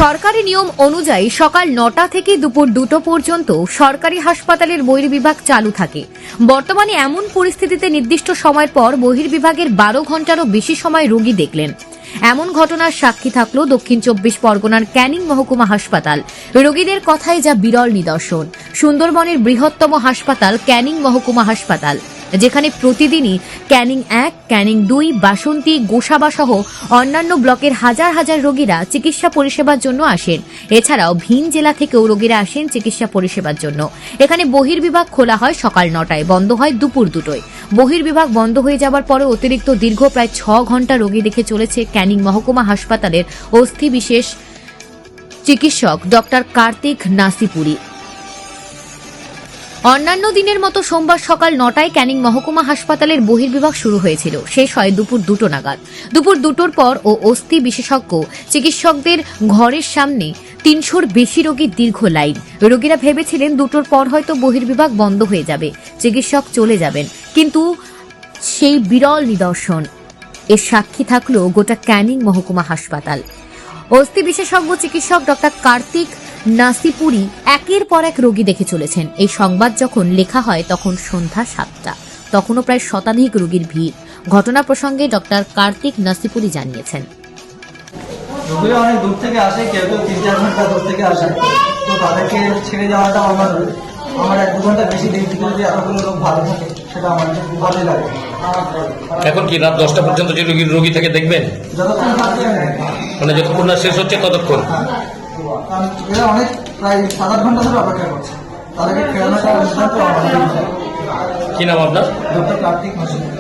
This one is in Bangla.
সরকারি নিয়ম অনুযায়ী সকাল ৯টা থেকে দুপুর ২টো পর্যন্ত সরকারি হাসপাতালের বহির্বিভাগ চালু থাকে। বর্তমানে এমন পরিস্থিতিতে নির্দিষ্ট সময়ের পর বহির্বিভাগের ১২ ঘন্টারও বেশি সময় রোগী দেখলেন। এমন ঘটনার সাক্ষী থাকল দক্ষিণ ২৪ পরগনার ক্যানিং মহকুমা হাসপাতাল। রোগীদের কথায় যা বিরল নিদর্শন। সুন্দরবনের বৃহত্তম হাসপাতাল ক্যানিং মহকুমা হাসপাতাল, যেখানে প্রতিদিনই ক্যানিং ১, ক্যানিং ২, বাসন্তী, গোসাবা সহ অন্যান্য ব্লকের হাজার হাজার রোগীরা চিকিৎসা পরিষেবার জন্য আসেন। এছাড়াও ভিন জেলা থেকেও রোগীরা আসেন চিকিৎসা পরিষেবার জন্য। এখানে বহির্বিভাগ খোলা হয় সকাল ৯টায়, বন্ধ হয় দুপুর ২টোয়। বহির্বিভাগ বন্ধ হয়ে যাবার পরে অতিরিক্ত দীর্ঘ প্রায় ৬ ঘন্টা রোগী দেখে চলেছে ক্যানিং মহকুমা হাসপাতালের অস্থি বিশেষ চিকিৎসক ডক্টর কার্তিক নাসিপুরি। অন্যান্য দিনের মতো সোমবার সকাল ৯টায় ক্যানিং মহকুমা হাসপাতালের বহির্বিভাগ শুরু হয়েছিল, শেষ হয় দুপুর ২টো নাগাদ। দুপুর ২টোর পর ও অস্থি বিশেষজ্ঞ চিকিৎসকদের ঘরের সামনে ৩০০-র বেশি রোগীর দীর্ঘ লাইন। রোগীরা ভেবেছিলেন ২টোর পর হয়তো বহির্বিভাগ বন্ধ হয়ে যাবে, চিকিৎসক চলে যাবেন, কিন্তু সেই বিরল নিদর্শন এর সাক্ষী থাকল গোটা ক্যানিং মহকুমা হাসপাতাল। অস্থি বিশেষজ্ঞ চিকিৎসক ডক্টর কার্তিক নাসিপুরি একের পর এক রোগী দেখে চলেছেন। এই সংবাদ যখন লেখা হয় তখন সন্ধ্যা ৭টা, তখনও প্রায় শতাধিক রোগীর ভিড়। ঘটনা প্রসঙ্গে ডক্টর কার্তিক নাসিপুরি জানিয়েছেন, রোগীরা অনেক দূর থেকে আসে, কেউ কেউ ৩-৪ ঘন্টা দূর থেকে আসে, তো তাদেরকে ছেড়ে যাওয়াটা আমার ১-২ ঘন্টা বেশি ডিউটি করে যে এতগুলো লোক ভালো থাকে, সেটা আমার খুব ভালোই লাগে। এখন কি রাত ১০টা পর্যন্ত যে রোগী থেকে দেখবেন? যতক্ষণ থাকবে মানে যতক্ষণ না শেষ হচ্ছে ততক্ষণ? এরা অনেক প্রায় ৭-৮ ঘন্টা ধরে অপেক্ষা করছে, তাদেরকে ফেরানোটা নিতান্ত আমাদের বিষয়। কি নাম আপনার? ডক্টর কার্তিক নাসিপুরি।